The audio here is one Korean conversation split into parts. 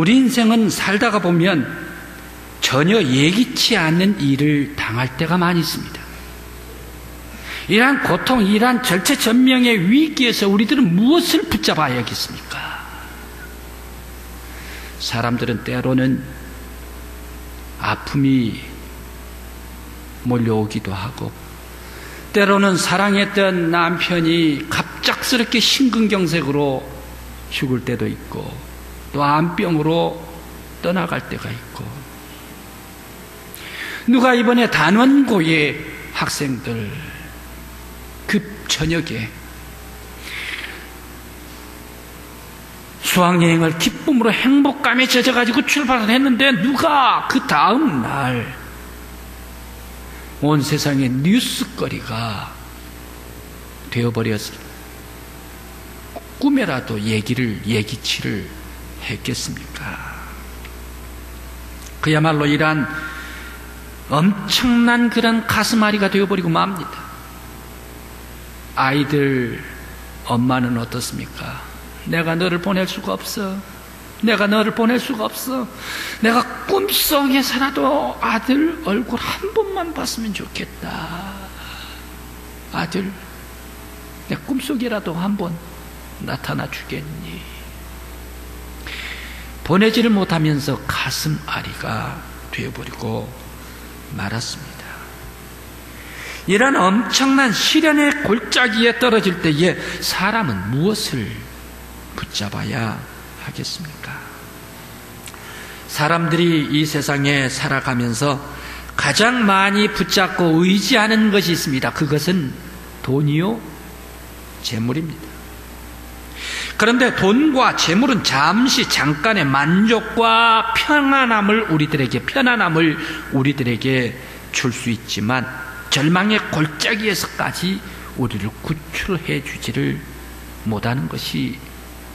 우리 인생은 살다가 보면 전혀 예기치 않는 일을 당할 때가 많이 있습니다. 이러한 고통, 이러한 절체절명의 위기에서 우리들은 무엇을 붙잡아야겠습니까? 사람들은 때로는 아픔이 몰려오기도 하고, 때로는 사랑했던 남편이 갑작스럽게 심근경색으로 죽을 때도 있고, 또 암병으로 떠나갈 때가 있고, 누가 이번에 단원고의 학생들 그 저녁에 수학여행을 기쁨으로 행복감에 젖어가지고 출발을 했는데, 누가 그 다음 날 온 세상의 뉴스거리가 되어버렸을 꿈에라도 예기치를 했겠습니까? 그야말로 이러한 엄청난 그런 가슴앓이가 되어버리고 맙니다. 아이들 엄마는 어떻습니까? 내가 너를 보낼 수가 없어. 내가 너를 보낼 수가 없어. 내가 꿈속에서라도 아들 얼굴 한 번만 봤으면 좋겠다. 아들, 내 꿈속이라도 한 번 나타나 주겠니? 보내지를 못하면서 가슴앓이가 되어버리고 말았습니다. 이런 엄청난 시련의 골짜기에 떨어질 때에 사람은 무엇을 붙잡아야 하겠습니까? 사람들이 이 세상에 살아가면서 가장 많이 붙잡고 의지하는 것이 있습니다. 그것은 돈이요, 재물입니다. 그런데 돈과 재물은 잠시 잠깐의 만족과 편안함을 우리들에게 줄 수 있지만 절망의 골짜기에서까지 우리를 구출해 주지를 못하는 것이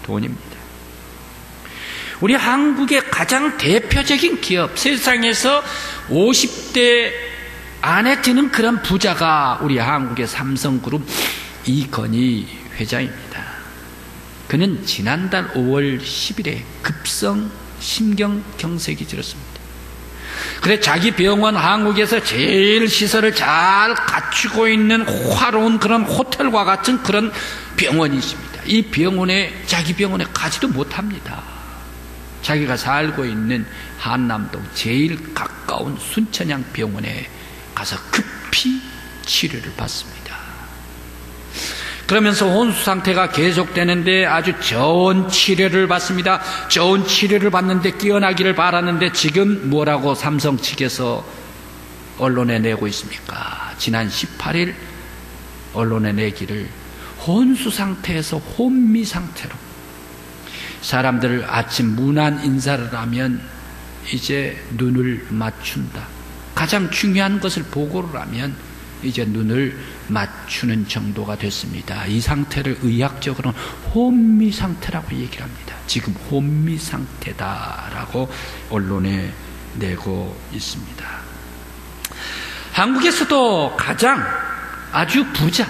돈입니다. 우리 한국의 가장 대표적인 기업, 세상에서 50대 안에 드는 그런 부자가 우리 한국의 삼성그룹 이건희 회장입니다. 그는 지난달 5월 10일에 급성 심경경색이 들었습니다. 그래 자기 병원, 한국에서 제일 시설을 잘 갖추고 있는 화로운 그런 호텔과 같은 그런 병원이 있습니다. 이 병원에, 자기 병원에 가지도 못합니다. 자기가 살고 있는 한남동 제일 가까운 순천향 병원에 가서 급히 치료를 받습니다. 그러면서 혼수 상태가 계속되는데 아주 좋은 치료를 받습니다. 좋은 치료를 받는데 깨어나기를 바라는데 지금 뭐라고 삼성 측에서 언론에 내고 있습니까? 지난 18일 언론에 내기를 혼수 상태에서 혼미 상태로 사람들 아침 문안 인사를 하면 이제 눈을 맞춘다. 가장 중요한 것을 보고를 하면 이제 눈을 맞추는 정도가 됐습니다. 이 상태를 의학적으로는 혼미 상태라고 얘기를 합니다. 지금 혼미 상태다라고 언론에 내고 있습니다. 한국에서도 가장 아주 부자,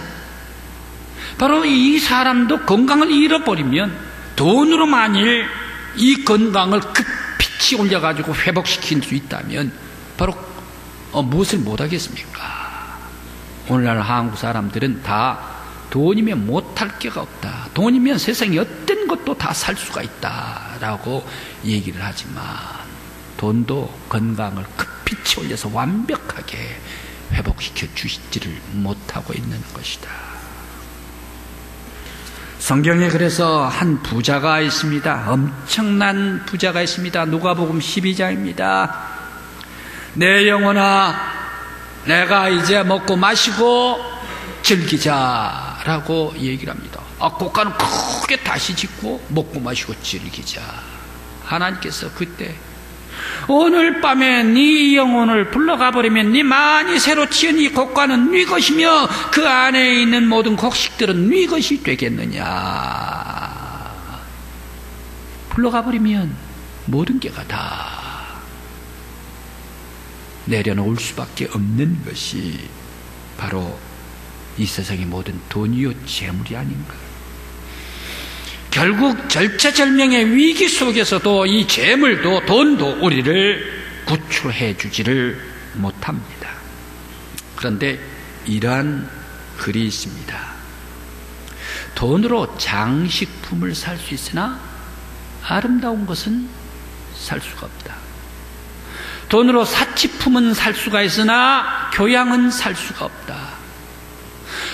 바로 이 사람도 건강을 잃어버리면 돈으로 만일 이 건강을 급히 올려가지고 회복시킬 수 있다면 바로 무엇을 못하겠습니까? 오늘날 한국 사람들은 다 돈이면 못할 게가 없다. 돈이면 세상에 어떤 것도 다 살 수가 있다라고 얘기를 하지만 돈도 건강을 급히 올려서 완벽하게 회복시켜 주시지를 못하고 있는 것이다. 성경에 그래서 한 부자가 있습니다. 엄청난 부자가 있습니다. 누가복음 12장입니다. 내 영혼아, 내가 이제 먹고 마시고 즐기자라고 얘기를 합니다. 고가는 크게 다시 짓고 먹고 마시고 즐기자. 하나님께서 그때 오늘 밤에 네 영혼을 불러가 버리면 네 많이 새로 지은 이 고가는 네 것이며 그 안에 있는 모든 곡식들은 네 것이 되겠느냐. 불러가 버리면 모든 게가 다 내려놓을 수밖에 없는 것이 바로 이 세상의 모든 돈이요 재물이 아닌가. 결국 절체절명의 위기 속에서도 이 재물도 돈도 우리를 구출해 주지를 못합니다. 그런데 이러한 글이 있습니다. 돈으로 장식품을 살 수 있으나 아름다운 것은 살 수가 없다. 돈으로 사치품은 살 수가 있으나 교양은 살 수가 없다.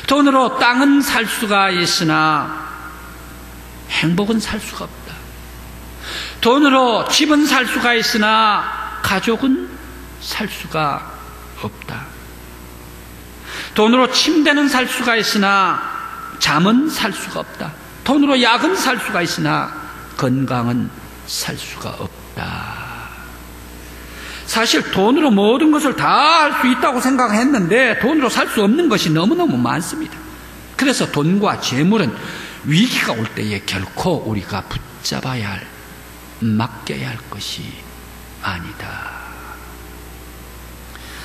돈으로 땅은 살 수가 있으나 행복은 살 수가 없다. 돈으로 집은 살 수가 있으나 가족은 살 수가 없다. 돈으로 침대는 살 수가 있으나 잠은 살 수가 없다. 돈으로 약은 살 수가 있으나 건강은 살 수가 없다. 사실 돈으로 모든 것을 다 할 수 있다고 생각했는데 돈으로 살 수 없는 것이 너무너무 많습니다. 그래서 돈과 재물은 위기가 올 때에 결코 우리가 붙잡아야 할, 맡겨야 할 것이 아니다.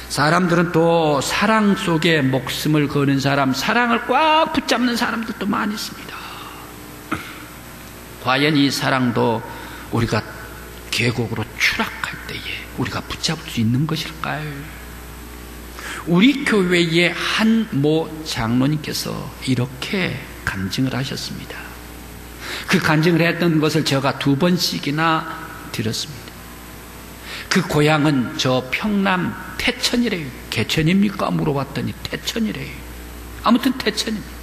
사람들은 또 사랑 속에 목숨을 거는 사람, 사랑을 꽉 붙잡는 사람들도 많이 있습니다. 과연 이 사랑도 우리가 계곡으로 추락할 때에 우리가 붙잡을 수 있는 것일까요? 우리 교회의 한 모 장로님께서 이렇게 간증을 하셨습니다. 그 간증을 했던 것을 제가 2번씩이나 들었습니다. 그 고향은 저 평남 태천이래요. 개천입니까? 물어봤더니 태천이래요. 아무튼 태천입니다.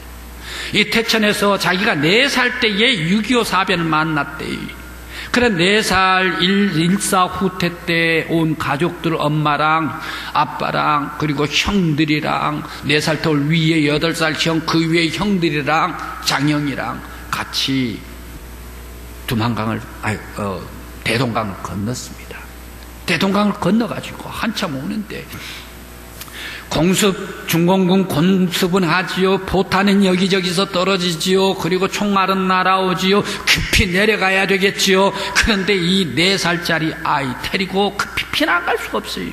이 태천에서 자기가 4살 때에 6.25 사변을 만났대요. 그래 4살 일사후퇴 때 온 가족들, 엄마랑 아빠랑 그리고 형들이랑 4살 더 위에 8살 형, 그 위에 형들이랑 장형이랑 같이 대동강을 건넜습니다. 대동강을 건너가지고 한참 오는데 공습, 중공군 공습은 하지요. 포탄은 여기저기서 떨어지지요. 그리고 총알은 날아오지요. 급히 내려가야 되겠지요. 그런데 이 4살짜리 아이 데리고 급히 피난갈 수가 없어요.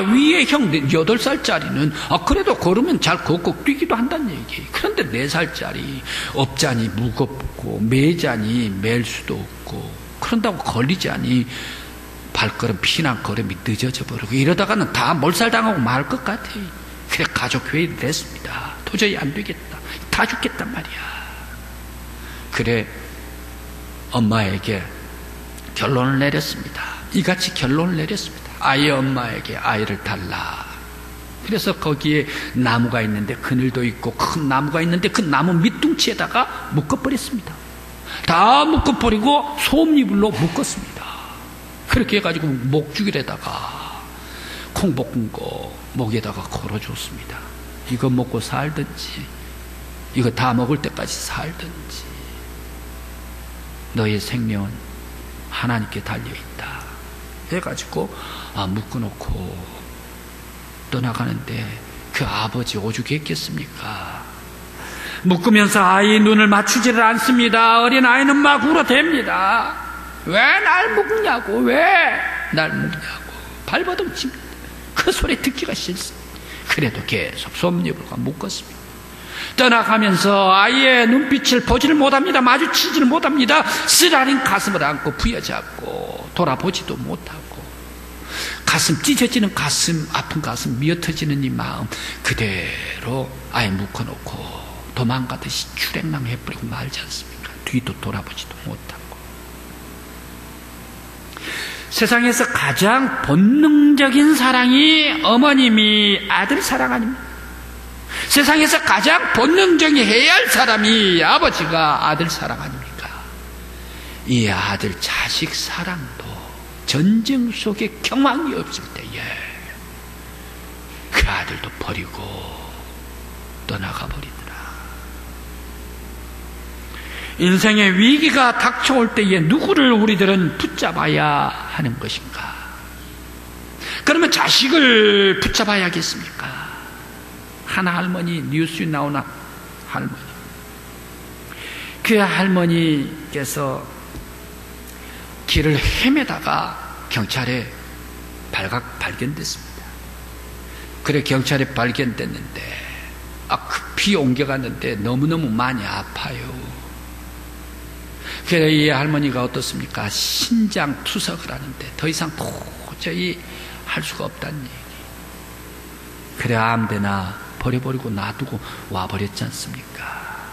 위에 형 8살짜리는 그래도 걸으면 잘 걷고 뛰기도 한다는 얘기예요. 그런데 4살짜리 업자니 무겁고 매자니 맬 수도 없고 그런다고 걸리자니 발걸음, 피난 걸음이 늦어져 버리고 이러다가는 다 몰살당하고 말 것 같아요. 그래 가족 회의를 했습니다. 도저히 안 되겠다. 다 죽겠단 말이야. 그래 엄마에게 결론을 내렸습니다. 이같이 결론을 내렸습니다. 아이의 엄마에게 아이를 달라. 그래서 거기에 나무가 있는데 그늘도 있고 큰 나무가 있는데 그 나무 밑둥치에다가 묶어버렸습니다. 다 묶어버리고 솜이불로 묶었습니다. 그렇게 해가지고 목죽일에다가 콩 볶은 거 목에다가 걸어줬습니다. 이거 먹고 살든지 이거 다 먹을 때까지 살든지 너의 생명은 하나님께 달려있다 해가지고 묶어놓고 떠나가는데 그 아버지 오죽했겠습니까? 묶으면서 아이 눈을 맞추지를 않습니다. 어린아이는 막 울어댑니다. 왜 날 묶냐고, 왜 날 묶냐고 발버둥 칩니다. 그 소리 듣기가 싫습니다. 그래도 계속 솜잎을과 묶었습니다. 떠나가면서 아이의 눈빛을 보지를 못합니다. 마주치지를 못합니다. 쓰라린 가슴을 안고 부여잡고 돌아보지도 못하고 가슴 찢어지는 가슴, 아픈 가슴, 미어터지는 이 마음 그대로 아예 묶어놓고 도망가듯이 출행랑해버리고 말지 않습니까? 뒤도 돌아보지도 못하고. 세상에서 가장 본능적인 사랑이 어머님이 아들 사랑 아닙니까? 세상에서 가장 본능적인 해야 할 사람이 아버지가 아들 사랑 아닙니까? 이 아들 자식 사랑도 전쟁 속에 경황이 없을 때에 그 아들도 버리고 떠나가 버리더라. 인생의 위기가 닥쳐올 때에 누구를 우리들은 붙잡아야 하는 것인가? 그러면 자식을 붙잡아야겠습니까? 한 할머니, 뉴스에 나오는 할머니. 그 할머니께서 길을 헤매다가 경찰에 발견됐습니다. 그래 경찰에 발견됐는데 급히 옮겨갔는데 너무너무 많이 아파요. 그래 이 할머니가 어떻습니까? 신장 투석을 하는데 더 이상 도저히 할 수가 없다는 얘기. 그래 아무데나 버려버리고 놔두고 와버렸지 않습니까?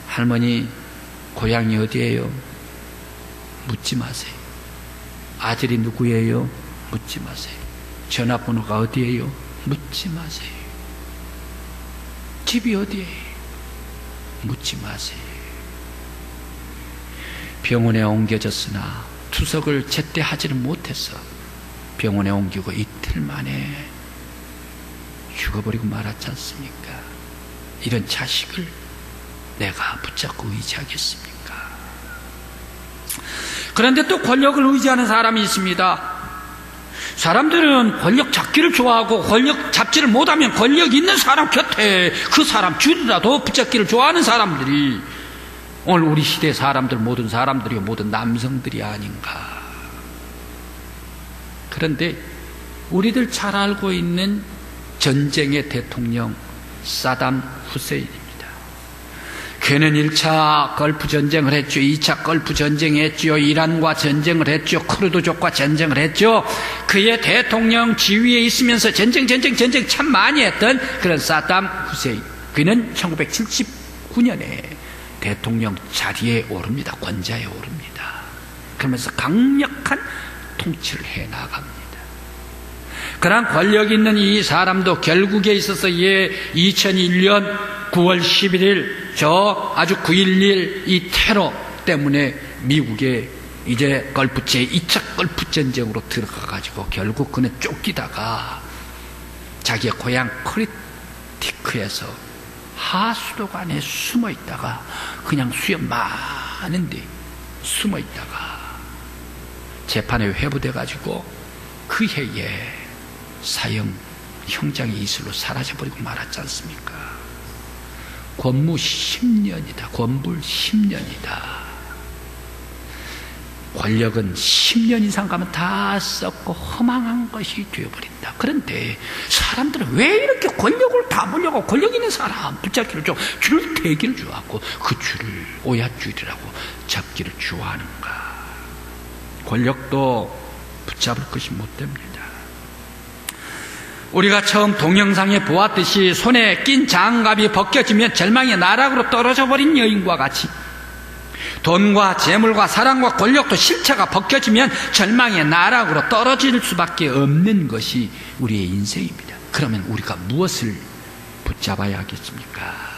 할머니 고향이 어디예요? 묻지 마세요. 아들이 누구예요? 묻지 마세요. 전화번호가 어디예요? 묻지 마세요. 집이 어디예요? 묻지 마세요. 병원에 옮겨졌으나 투석을 제때 하지를 못해서 병원에 옮기고 이틀 만에 죽어버리고 말았지 않습니까? 이런 자식을 내가 붙잡고 의지하겠습니까? 그런데 또 권력을 의지하는 사람이 있습니다. 사람들은 권력 잡기를 좋아하고 권력 잡지를 못하면 권력 있는 사람 곁에 그 사람 줄이라도 붙잡기를 좋아하는 사람들이 오늘 우리 시대 사람들, 모든 사람들이 모든 남성들이 아닌가. 그런데 우리들 잘 알고 있는 전쟁의 대통령 사담 후세인입니다. 그는 1차 걸프 전쟁을 했죠. 2차 걸프 전쟁했죠. 이란과 전쟁을 했죠. 쿠르드족과 전쟁을 했죠. 그의 대통령 지위에 있으면서 전쟁 참 많이 했던 그런 사담 후세인. 그는 1979년에 대통령 자리에 오릅니다. 권좌에 오릅니다. 그러면서 강력한 통치를 해나갑니다. 그러한 권력 있는 이 사람도 결국에 있어서 2001년 9월 11일 저 아주 9.11 이 테러 때문에 미국에 이제 걸프 제2차 걸프 전쟁으로 들어가가지고 결국 그는 쫓기다가 자기의 고향 크리티크에서 하수도관에 숨어 있다가 그냥 수염 많은데 숨어 있다가 재판에 회부돼가지고 그 해에 사형 형장이 이슬로 사라져버리고 말았지 않습니까? 권무 10년이다. 권불 10년이다. 권력은 10년 이상 가면 다 썩고 허망한 것이 되어버린다. 그런데 사람들은 왜 이렇게 권력을 다 보려고 권력 있는 사람 붙잡기를 좀 줄 대기를 좋아하고 그 줄을 오얏줄이라고 잡기를 좋아하는가. 권력도 붙잡을 것이 못 됩니다. 우리가 처음 동영상에 보았듯이 손에 낀 장갑이 벗겨지면 절망의 나락으로 떨어져 버린 여인과 같이 돈과 재물과 사랑과 권력도 실체가 벗겨지면 절망의 나락으로 떨어질 수밖에 없는 것이 우리의 인생입니다. 그러면 우리가 무엇을 붙잡아야 하겠습니까?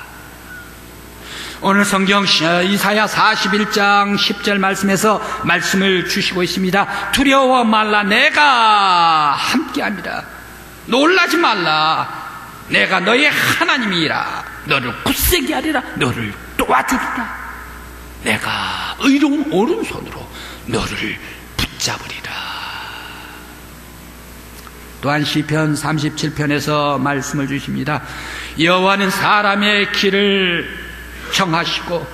오늘 성경 이사야 41장 10절 말씀에서 말씀을 주시고 있습니다. 두려워 말라, 내가 함께합니다. 놀라지 말라, 내가 너의 하나님이라. 너를 굳세게 하리라. 너를 도와주리라. 내가 의로운 오른손으로 너를 붙잡으리라. 또한 시편 37편에서 말씀을 주십니다. 여호와는 사람의 길을 정하시고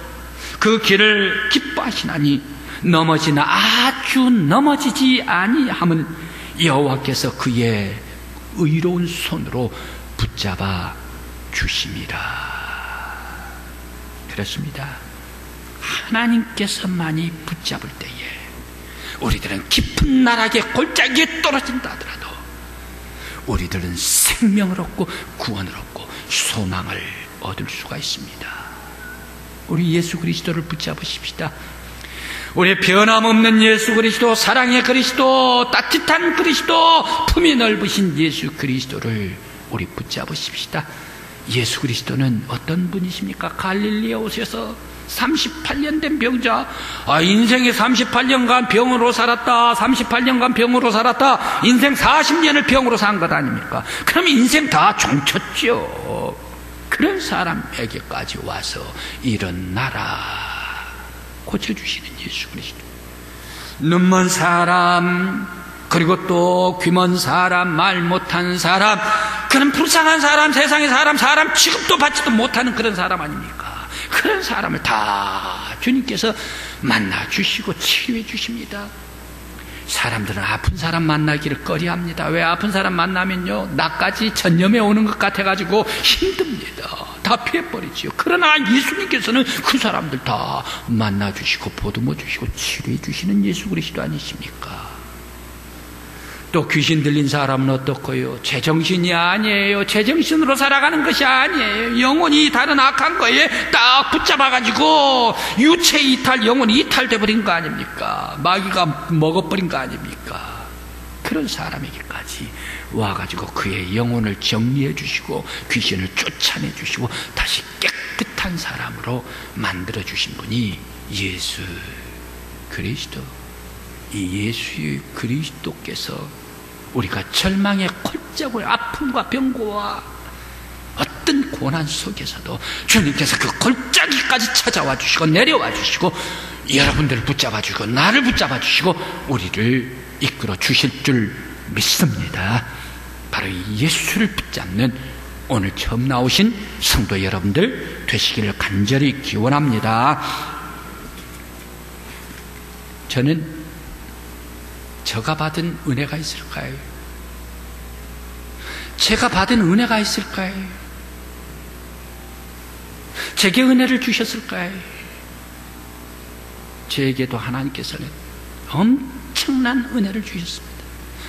그 길을 기뻐하시나니 넘어지나 아주 넘어지지 아니함은 여호와께서 그의 의로운 손으로 붙잡아 주심이라. 그렇습니다. 하나님께서만이 붙잡을 때에 우리들은 깊은 나락의 골짜기에 떨어진다 하더라도 우리들은 생명을 얻고 구원을 얻고 소망을 얻을 수가 있습니다. 우리 예수 그리스도를 붙잡으십시다. 우리 변함없는 예수 그리스도, 사랑의 그리스도, 따뜻한 그리스도, 품이 넓으신 예수 그리스도를 우리 붙잡으십시다. 예수 그리스도는 어떤 분이십니까? 갈릴리에 오셔서 38년 된 병자, 인생에 38년간 병으로 살았다, 38년간 병으로 살았다, 인생 40년을 병으로 산 것 아닙니까? 그럼 인생 다 종쳤죠. 그런 사람에게까지 와서 일어나라 고쳐주시는 예수 그리스도. 눈먼 사람, 그리고 또 귀먼 사람, 말 못하는 사람, 그런 불쌍한 사람, 세상의 사람 취급도 받지도 못하는 그런 사람 아닙니까? 그런 사람을 다 주님께서 만나주시고 치료해 주십니다. 사람들은 아픈 사람 만나기를 꺼려합니다. 왜? 아픈 사람 만나면요 나까지 전염해 오는 것 같아가지고 힘듭니다. 다 피해버리지요. 그러나 예수님께서는 그 사람들 다 만나주시고 보듬어 주시고 치료해 주시는 예수 그리스도 아니십니까? 또 귀신 들린 사람은 어떻고요? 제정신이 아니에요. 제정신으로 살아가는 것이 아니에요. 영혼이 다른 악한 거에 딱 붙잡아가지고 유체 이탈, 영혼이 이탈돼 버린 거 아닙니까? 마귀가 먹어버린 거 아닙니까? 그런 사람에게까지 와가지고 그의 영혼을 정리해 주시고 귀신을 쫓아내 주시고 다시 깨끗한 사람으로 만들어 주신 분이 예수 그리스도. 이 예수 그리스도께서 우리가 절망의 골짜기, 아픔과 병고와 어떤 고난 속에서도 주님께서 그 골짜기까지 찾아와 주시고 내려와 주시고 여러분들을 붙잡아 주시고 나를 붙잡아 주시고 우리를 이끌어 주실 줄 믿습니다. 바로 이 예수를 붙잡는 오늘 처음 나오신 성도 여러분들 되시기를 간절히 기원합니다. 저는 제가 받은 은혜가 있을까요? 제가 받은 은혜가 있을까요? 제게 은혜를 주셨을까요? 저에게도 하나님께서는 엄청난 은혜를 주셨습니다.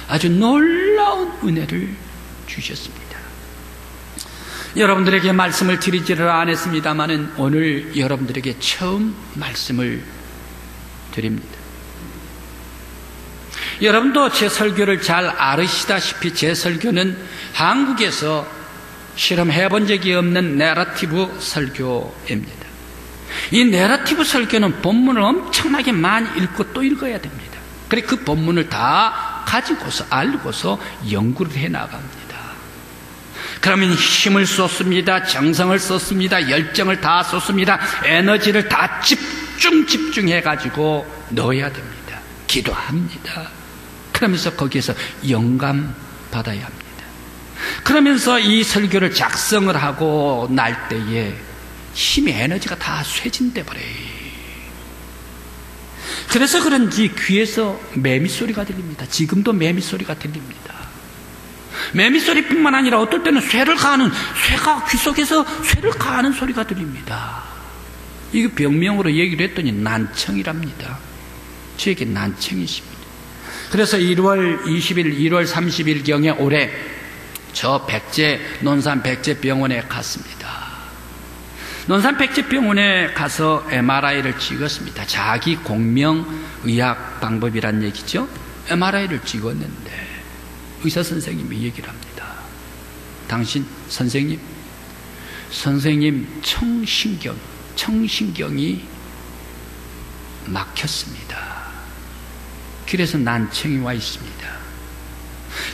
아주 놀라운 은혜를 주셨습니다. 여러분들에게 말씀을 드리지를 않았습니다마는 오늘 여러분들에게 처음 말씀을 드립니다. 여러분도 제 설교를 잘 아시다시피 제 설교는 한국에서 실험해 본 적이 없는 내러티브 설교입니다. 이 내러티브 설교는 본문을 엄청나게 많이 읽고 또 읽어야 됩니다. 그래 그 본문을 다 가지고서 알고서 연구를 해 나갑니다. 그러면 힘을 쏟습니다. 정성을 쏟습니다. 열정을 다 쏟습니다. 에너지를 다 집중해 가지고 넣어야 됩니다. 기도합니다. 그러면서 거기에서 영감 받아야 합니다. 그러면서 이 설교를 작성을 하고 날 때에 힘의 에너지가 다 쇠진돼 버려요. 그래서 그런지 귀에서 매미 소리가 들립니다. 지금도 매미 소리가 들립니다. 매미 소리뿐만 아니라 어떨 때는 쇠가 귀 속에서 쇠를 가는 소리가 들립니다. 이거 병명으로 얘기를 했더니 난청이랍니다. 저에게 난청이십니다. 그래서 1월 20일, 1월 30일경에 올해 저 논산 백제병원에 갔습니다. 논산 백제병원에 가서 MRI를 찍었습니다. 자기 공명의학 방법이란 얘기죠. MRI를 찍었는데 의사 선생님이 얘기를 합니다. 당신 선생님 청신경이 막혔습니다. 그래서 난청이 와 있습니다.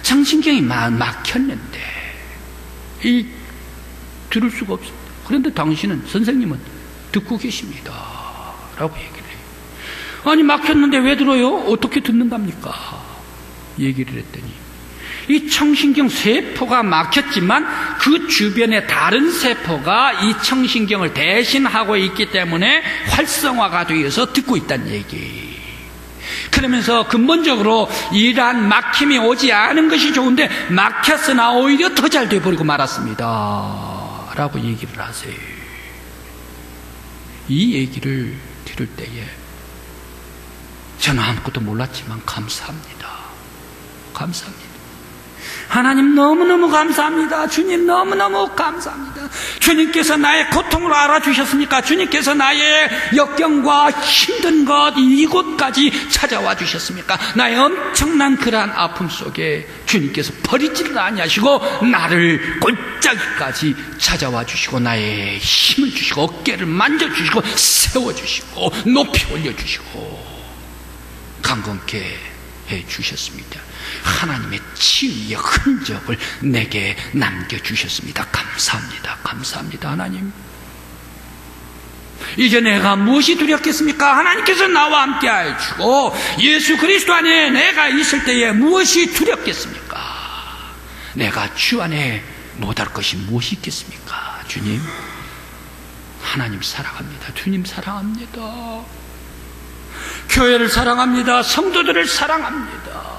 청신경이 막혔는데 들을 수가 없습니다. 그런데 선생님은 듣고 계십니다. 라고 얘기를 해요. 아니 막혔는데 왜 들어요? 어떻게 듣는답니까? 얘기를 했더니 이 청신경 세포가 막혔지만 그 주변에 다른 세포가 이 청신경을 대신하고 있기 때문에 활성화가 되어서 듣고 있다는 얘기. 그러면서 근본적으로 이러한 막힘이 오지 않은 것이 좋은데 막혔으나 오히려 더 잘 돼버리고 말았습니다. 라고 얘기를 하세요. 이 얘기를 들을 때에 저는 아무것도 몰랐지만 감사합니다. 하나님 너무너무 감사합니다. 주님 너무너무 감사합니다. 주님께서 나의 고통을 알아주셨습니까? 주님께서 나의 역경과 힘든 것 이곳까지 찾아와 주셨습니까? 나의 엄청난 그러한 아픔 속에 주님께서 버리지를 아니하시고 나를 골짜기까지 찾아와 주시고 나의 힘을 주시고 어깨를 만져주시고 세워주시고 높이 올려주시고 강건케 해주셨습니다. 하나님의 치유의 흔적을 내게 남겨주셨습니다. 감사합니다 하나님. 이제 내가 무엇이 두렵겠습니까? 하나님께서 나와 함께 해주고 예수 그리스도 안에 내가 있을 때에 무엇이 두렵겠습니까? 내가 주 안에 못할 것이 무엇이 있겠습니까? 주님, 하나님 사랑합니다. 주님 사랑합니다. 교회를 사랑합니다. 성도들을 사랑합니다.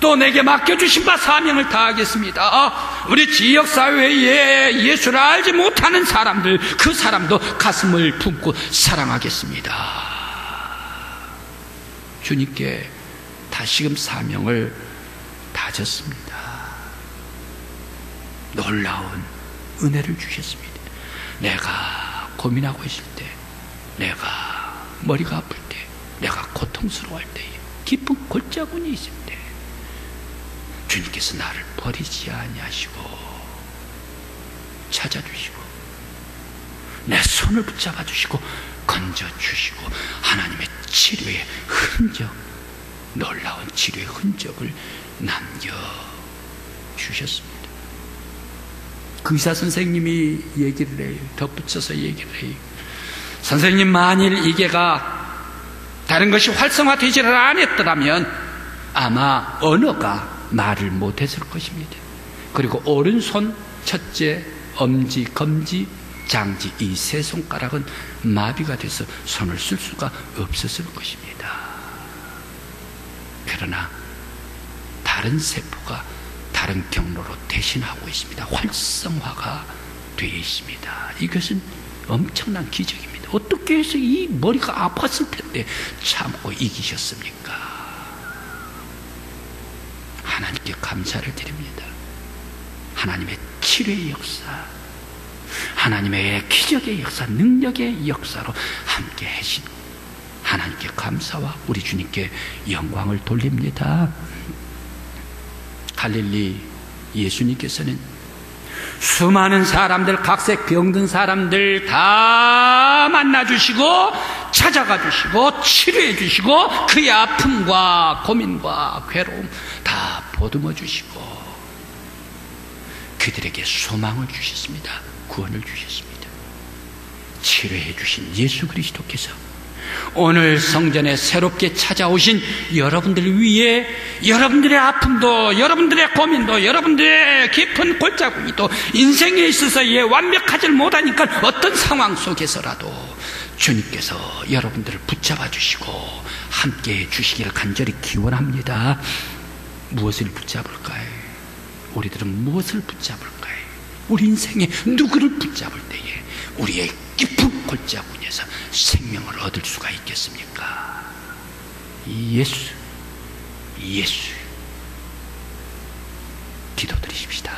또 내게 맡겨주신 바 사명을 다하겠습니다. 우리 지역사회에 예수를 알지 못하는 사람들, 그 사람도 가슴을 품고 사랑하겠습니다. 주님께 다시금 사명을 다졌습니다. 놀라운 은혜를 주셨습니다. 내가 고민하고 있을 때, 내가 머리가 아플 때, 내가 고통스러워할 때, 깊은 골짜기이 있을 때 주님께서 나를 버리지 아니하시고 찾아주시고 내 손을 붙잡아 주시고 건져주시고 하나님의 치료의 흔적, 놀라운 치료의 흔적을 남겨주셨습니다. 그 의사 선생님이 얘기를 해요. 덧붙여서 얘기를 해요. 선생님, 만일 이게가 다른 것이 활성화되지를 않았더라면 아마 언어가 말을 못했을 것입니다. 그리고 오른손 첫째 엄지, 검지, 장지 이 세 손가락은 마비가 돼서 손을 쓸 수가 없었을 것입니다. 그러나 다른 세포가 다른 경로로 대신하고 있습니다. 활성화가 되어 있습니다. 이것은 엄청난 기적입니다. 어떻게 해서 이 머리가 아팠을 텐데 참고 이기셨습니까? 하나님께 감사를 드립니다. 하나님의 치료의 역사, 하나님의 기적의 역사, 능력의 역사로 함께 하신 하나님께 감사와 우리 주님께 영광을 돌립니다. 갈릴리 예수님께서는 수많은 사람들, 각색 병든 사람들 다 만나주시고 찾아가 주시고 치료해 주시고 그의 아픔과 고민과 괴로움 다 보듬어 주시고 그들에게 소망을 주셨습니다. 구원을 주셨습니다. 치료해 주신 예수 그리스도께서 오늘 성전에 새롭게 찾아오신 여러분들 위해 여러분들의 아픔도, 여러분들의 고민도, 여러분들의 깊은 골짜기도 인생에 있어서 완벽하지 못하니까 어떤 상황 속에서라도 주님께서 여러분들을 붙잡아 주시고 함께 해주시기를 간절히 기원합니다. 무엇을 붙잡을까요? 우리들은 무엇을 붙잡을까요? 우리 인생에 누구를 붙잡을 때에 우리의 깊은 골짜기에서 생명을 얻을 수가 있겠습니까? 예수 기도드리십시다.